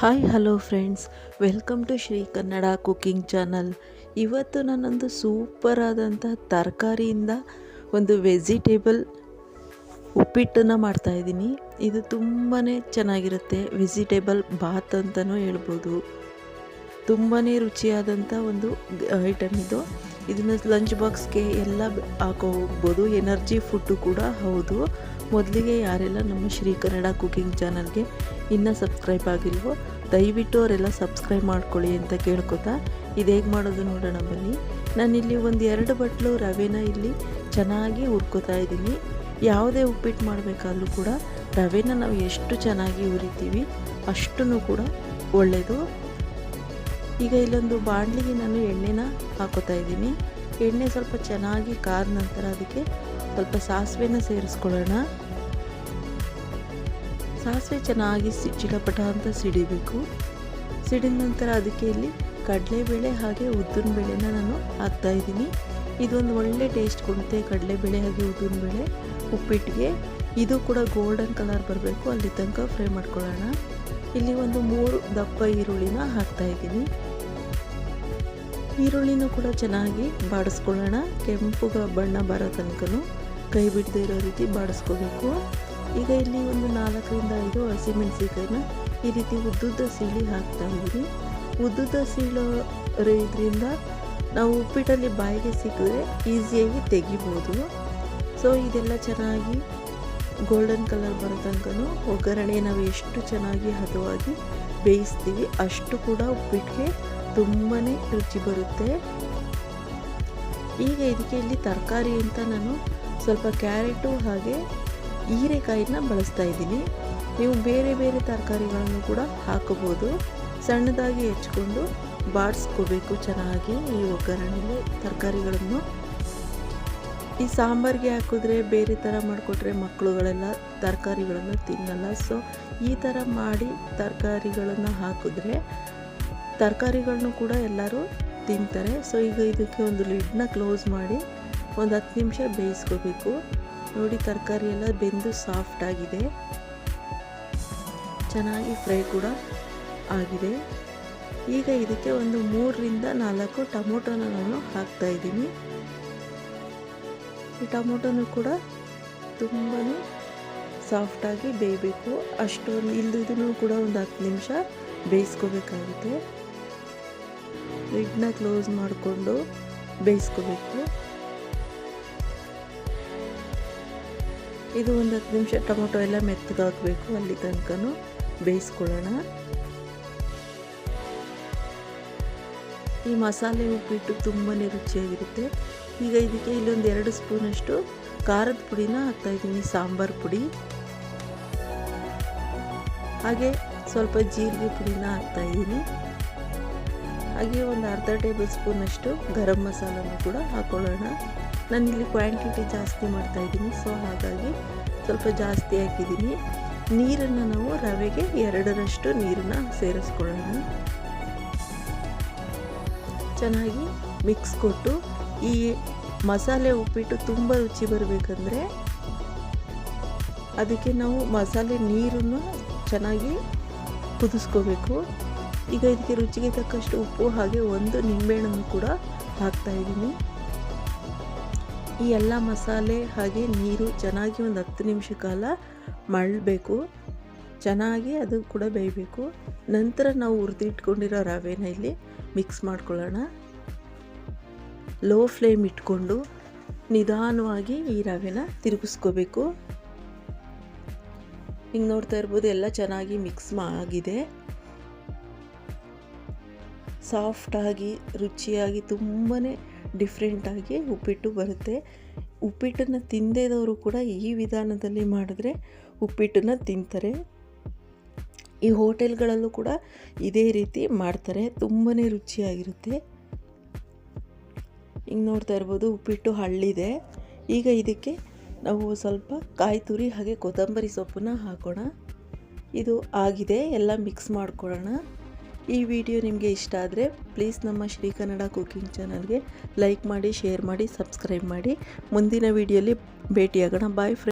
Hi hello friends, welcome to Shri Kannada cooking channel. ಇವತ್ತು ನಾನೊಂದು super ಆದಂಥ ತರಕಾರಿಯಿಂದ ಒಂದು ವೆಜಿಟೇಬಲ್ ಉಪ್ಪಿಟ್ಟನ್ನು ಮಾಡ್ತಾಯಿದ್ದೀನಿ. ಇದು ತುಂಬಾ ಚೆನ್ನಾಗಿರುತ್ತೆ. ವೆಜಿಟೇಬಲ್ ಬಾತ್ ಅಂತಲೂ ಹೇಳ್ಬೋದು. ತುಂಬಾ ರುಚಿಯಾದಂಥ ಒಂದು ಐಟಮ್ ಇದು. ಇದನ್ನು ಲಂಚ್ ಬಾಕ್ಸ್ಗೆ ಎಲ್ಲ ಹಾಕೋಗ್ಬೋದು. ಎನರ್ಜಿ ಫುಡ್ಡು ಕೂಡ ಹೌದು. ಮೊದಲಿಗೆ ಯಾರೆಲ್ಲ ನಮ್ಮ ಶ್ರೀ ಕನ್ನಡ ಕುಕಿಂಗ್ ಚಾನಲ್ಗೆ ಇನ್ನೂ ಸಬ್ಸ್ಕ್ರೈಬ್ ಆಗಿಲ್ವೋ ದಯವಿಟ್ಟು ಅವರೆಲ್ಲ ಸಬ್ಸ್ಕ್ರೈಬ್ ಮಾಡ್ಕೊಳ್ಳಿ ಅಂತ ಕೇಳ್ಕೊತಾ ಇದು ಹೇಗೆ ಮಾಡೋದು ನೋಡೋಣ ಬನ್ನಿ. ನಾನಿಲ್ಲಿ ಒಂದು 2 ಬಟ್ಲು ರವೆನ ಇಲ್ಲಿ ಚೆನ್ನಾಗಿ ಹುರ್ಕೋತಾ ಇದ್ದೀನಿ. ಯಾವುದೇ ಉಪ್ಪಿಟ್ಟು ಮಾಡಬೇಕಾದ್ರೂ ಕೂಡ ರವೆನ ನಾವು ಎಷ್ಟು ಚೆನ್ನಾಗಿ ಹುರಿತೀವಿ ಅಷ್ಟೂ ಕೂಡ ಒಳ್ಳೆಯದು. ಈಗ ಇಲ್ಲೊಂದು ಬಾಣಲಿಗೆ ನಾನು ಎಣ್ಣೆನ ಹಾಕೋತಾ ಇದ್ದೀನಿ. ಎಣ್ಣೆ ಸ್ವಲ್ಪ ಚೆನ್ನಾಗಿ ಕಾದ ನಂತರ ಅದಕ್ಕೆ ಸ್ವಲ್ಪ ಸಾಸಿವೆನ ಸೇರಿಸ್ಕೊಳ್ಳೋಣ. ಸಾಸಿವೆ ಚೆನ್ನಾಗಿ ಚಿಟಪಟ ಅಂತ ಸಿಡಿಬೇಕು. ಸಿಡಿದ ನಂತರ ಅದಕ್ಕೆ ಇಲ್ಲಿ ಕಡಲೆಬೇಳೆ ಹಾಗೆ ಉದ್ದಿನಬೇಳೆನ ನಾನು ಹಾಕ್ತಾಯಿದ್ದೀನಿ. ಇದೊಂದು ಒಳ್ಳೆ ಟೇಸ್ಟ್ ಕೊಡುತ್ತೆ, ಕಡಲೆಬೇಳೆ ಹಾಗೆ ಉದ್ದಿನಬೇಳೆ ಉಪ್ಪಿಟ್ಟಿಗೆ. ಇದು ಕೂಡ ಗೋಲ್ಡನ್ ಕಲರ್ ಬರಬೇಕು, ಅಲ್ಲಿ ತನಕ ಫ್ರೈ ಮಾಡ್ಕೊಳ್ಳೋಣ. ಇಲ್ಲಿ ಒಂದು 3 ದಪ್ಪ ಈರುಳ್ಳಿನ ಹಾಕ್ತಾಯಿದ್ದೀನಿ. ಈರುಳ್ಳಿನೂ ಕೂಡ ಚೆನ್ನಾಗಿ ಬಾಡಿಸ್ಕೊಳ್ಳೋಣ. ಕೆಂಪು ಬಣ್ಣ ಬರೋ ತನಕನೂ ಕೈ ಬಿಡದೇ ಇರೋ ರೀತಿ ಬಾಡಿಸ್ಕೋಬೇಕು. ಈಗ ಇಲ್ಲಿ ಒಂದು 4ರಿಂದ 5 ಹಸಿಮೆಣಸಿಕಾಯಿನ ಈ ರೀತಿ ಉದ್ದುದ್ದ ಸೀಳಿ ಹಾಕ್ತಾಯಿದ್ದೀನಿ. ಉದ್ದುದ್ದ ಸೀಳೋದ್ರಿಂದ ನಾವು ಉಪ್ಪಿಟ್ಟಲ್ಲಿ ಬಾಯಿಗೆ ಸಿಕ್ಕಿದ್ರೆ ಈಸಿಯಾಗಿ ತೆಗಿಬೋದು. ಸೊ ಇದೆಲ್ಲ ಚೆನ್ನಾಗಿ ಗೋಲ್ಡನ್ ಕಲರ್ ಬರೋ ತನಕನೂ ಒಗ್ಗರಣೆ ನಾವು ಎಷ್ಟು ಚೆನ್ನಾಗಿ ಹದವಾಗಿ ಬೇಯಿಸ್ತೀವಿ ಅಷ್ಟು ಕೂಡ ಉಪ್ಪಿಟ್ಟಿಗೆ ತುಂಬಾ ರುಚಿ ಬರುತ್ತೆ. ಈಗ ಇದಕ್ಕೆ ಇಲ್ಲಿ ತರಕಾರಿ ಅಂತ ನಾನು ಸ್ವಲ್ಪ ಕ್ಯಾರೆಟು ಹಾಗೆ ಹೀರೆಕಾಯಿನ ಬಳಸ್ತಾ ಇದ್ದೀನಿ. ನೀವು ಬೇರೆ ಬೇರೆ ತರಕಾರಿಗಳನ್ನು ಕೂಡ ಹಾಕೋಬೋದು. ಸಣ್ಣದಾಗಿ ಹೆಚ್ಕೊಂಡು ಬಾಡಿಸ್ಕೋಬೇಕು ಚೆನ್ನಾಗಿ ಈ ಒಗ್ಗರಣೆಯಲ್ಲಿ ತರಕಾರಿಗಳನ್ನು. ಈ ಸಾಂಬಾರಿಗೆ ಹಾಕಿದ್ರೆ ಬೇರೆ ಥರ ಮಾಡಿಕೊಟ್ರೆ ಮಕ್ಕಳುಗಳೆಲ್ಲ ತರಕಾರಿಗಳನ್ನು ತಿನ್ನಲ್ಲ. ಸೊ ಈ ಥರ ಮಾಡಿ ತರಕಾರಿಗಳನ್ನು ಹಾಕಿದ್ರೆ ತರಕಾರಿಗಳನ್ನು ಕೂಡ ಎಲ್ಲರೂ ತಿಂತಾರೆ. ಸೊ ಈಗ ಇದಕ್ಕೆ ಒಂದು ಲಿಡ್ನ ಕ್ಲೋಸ್ ಮಾಡಿ ಒಂದು 10 ನಿಮಿಷ ಬೇಯಿಸ್ಕೋಬೇಕು. ನೋಡಿ ತರಕಾರಿ ಎಲ್ಲ ಬೆಂದು ಸಾಫ್ಟ್ ಆಗಿದೆ, ಚೆನ್ನಾಗಿ ಫ್ರೈ ಕೂಡ ಆಗಿದೆ. ಈಗ ಇದಕ್ಕೆ ಒಂದು 3ರಿಂದ 4 ಟೊಮೊಟೊನ ನಾನು ಹಾಕ್ತಾಯಿದ್ದೀನಿ. ಈ ಟೊಮೊಟೊನೂ ಕೂಡ ತುಂಬಾ ಸಾಫ್ಟಾಗಿ ಬೇಯಬೇಕು. ಅಷ್ಟೊಂದು ಇಲ್ಲದೂ ಕೂಡ ಒಂದು 10 ನಿಮಿಷ ಬೇಯಿಸ್ಕೋಬೇಕಾಗುತ್ತೆ. ಲಿಡ್ನ ಕ್ಲೋಸ್ ಮಾಡಿಕೊಂಡು ಬೇಯಿಸ್ಕೋಬೇಕು. ಇದು ಒಂದು 10 ನಿಮಿಷ ಟೊಮೊಟೊ ಎಲ್ಲ ಮೆತ್ತಗಾಗಬೇಕು, ಅಲ್ಲಿ ತನಕನೂ ಬೇಯಿಸ್ಕೊಳ್ಳೋಣ. ಈ ಮಸಾಲೆ ಉಪ್ಪಿಟ್ಟು ತುಂಬಾ ರುಚಿಯಾಗಿರುತ್ತೆ. ಈಗ ಇದಕ್ಕೆ ಇಲ್ಲೊಂದು 2 ಸ್ಪೂನಷ್ಟು ಖಾರದ ಪುಡಿನ ಹಾಕ್ತಾಯಿದ್ದೀನಿ, ಸಾಂಬಾರು ಪುಡಿ. ಹಾಗೆ ಸ್ವಲ್ಪ ಜೀರಿಗೆ ಪುಡಿನ ಹಾಕ್ತಾಯಿದ್ದೀನಿ. ಹಾಗೆ ಒಂದು ಅರ್ಧ ಟೇಬಲ್ ಸ್ಪೂನಷ್ಟು ಗರಂ ಮಸಾಲನ್ನು ಕೂಡ ಹಾಕ್ಕೊಳ್ಳೋಣ. ನಾನಿಲ್ಲಿ ಕ್ವಾಂಟಿಟಿ ಜಾಸ್ತಿ ಮಾಡ್ತಾಯಿದ್ದೀನಿ, ಸೊ ಹಾಗಾಗಿ ಸ್ವಲ್ಪ ಜಾಸ್ತಿ ಹಾಕಿದ್ದೀನಿ. ನೀರನ್ನು ನಾವು ರವೆಗೆ 2ರಷ್ಟು ನೀರನ್ನು ಸೇರಿಸ್ಕೊಳ್ಳೋಣ. ಚೆನ್ನಾಗಿ ಮಿಕ್ಸ್ ಕೊಟ್ಟು ಈ ಮಸಾಲೆ ಉಪ್ಪಿಟ್ಟು ತುಂಬ ರುಚಿ ಬರಬೇಕಂದ್ರೆ ಅದಕ್ಕೆ ನಾವು ಮಸಾಲೆ ನೀರನ್ನು ಚೆನ್ನಾಗಿ ಕುದಿಸ್ಕೋಬೇಕು. ಈಗ ಇದಕ್ಕೆ ರುಚಿಗೆ ತಕ್ಕಷ್ಟು ಉಪ್ಪು ಹಾಗೆ 1 ನಿಂಬೆಹಣ್ಣನ್ನು ಕೂಡ ಹಾಕ್ತಾಯಿದ್ದೀನಿ. ಈ ಎಲ್ಲ ಮಸಾಲೆ ಹಾಗೆ ನೀರು ಚೆನ್ನಾಗಿ ಒಂದು 10 ನಿಮಿಷ ಕಾಲ ಮಳ್ಳಬೇಕು. ಚೆನ್ನಾಗಿ ಅದು ಕೂಡ ಬೇಯಬೇಕು. ನಂತರ ನಾವು ಹುರಿದಿಟ್ಕೊಂಡಿರೋ ರವೆನ ಇಲ್ಲಿ ಮಿಕ್ಸ್ ಮಾಡ್ಕೊಳ್ಳೋಣ. ಲೋ ಫ್ಲೇಮ್ ಇಟ್ಕೊಂಡು ನಿಧಾನವಾಗಿ ಈ ರವೆನ ತಿರುಗಿಸ್ಕೋಬೇಕು. ಹಿಂಗೆ ನೋಡ್ತಾ ಇರ್ಬೋದು, ಎಲ್ಲ ಚೆನ್ನಾಗಿ ಮಿಕ್ಸ್ ಆಗಿದೆ. ಸಾಫ್ಟಾಗಿ ರುಚಿಯಾಗಿ ತುಂಬಾ ಡಿಫ್ರೆಂಟಾಗಿ ಉಪ್ಪಿಟ್ಟು ಬರುತ್ತೆ. ಉಪ್ಪಿಟ್ಟನ್ನು ತಿಂದೇದವರು ಕೂಡ ಈ ವಿಧಾನದಲ್ಲಿ ಮಾಡಿದ್ರೆ ಉಪ್ಪಿಟ್ಟನ್ನು ತಿಂತಾರೆ. ಈ ಹೋಟೆಲ್ಗಳಲ್ಲೂ ಕೂಡ ಇದೇ ರೀತಿ ಮಾಡ್ತಾರೆ, ತುಂಬಾ ರುಚಿಯಾಗಿರುತ್ತೆ. ಹಿಂಗೆ ನೋಡ್ತಾ ಇರ್ಬೋದು, ಉಪ್ಪಿಟ್ಟು ಹಳ್ಳಿದೆ. ಈಗ ಇದಕ್ಕೆ ನಾವು ಸ್ವಲ್ಪ ಕಾಯಿ ತುರಿ ಹಾಗೆ ಕೊತ್ತಂಬರಿ ಸೊಪ್ಪನ್ನ ಹಾಕೋಣ. ಇದು ಆಗಿದೆ, ಎಲ್ಲ ಮಿಕ್ಸ್ ಮಾಡ್ಕೊಳ್ಳೋಣ. ಈ ವಿಡಿಯೋ ನಿಮಗೆ ಇಷ್ಟ ಆದರೆ ಪ್ಲೀಸ್ ನಮ್ಮ ಶ್ರೀ ಕನ್ನಡ ಕುಕಿಂಗ್ ಚಾನಲ್ಗೆ ಲೈಕ್ ಮಾಡಿ, ಶೇರ್ ಮಾಡಿ, ಸಬ್ಸ್ಕ್ರೈಬ್ ಮಾಡಿ. ಮುಂದಿನ ವಿಡಿಯೋಲಿ ಭೇಟಿಯಾಗೋಣ. Bye friends.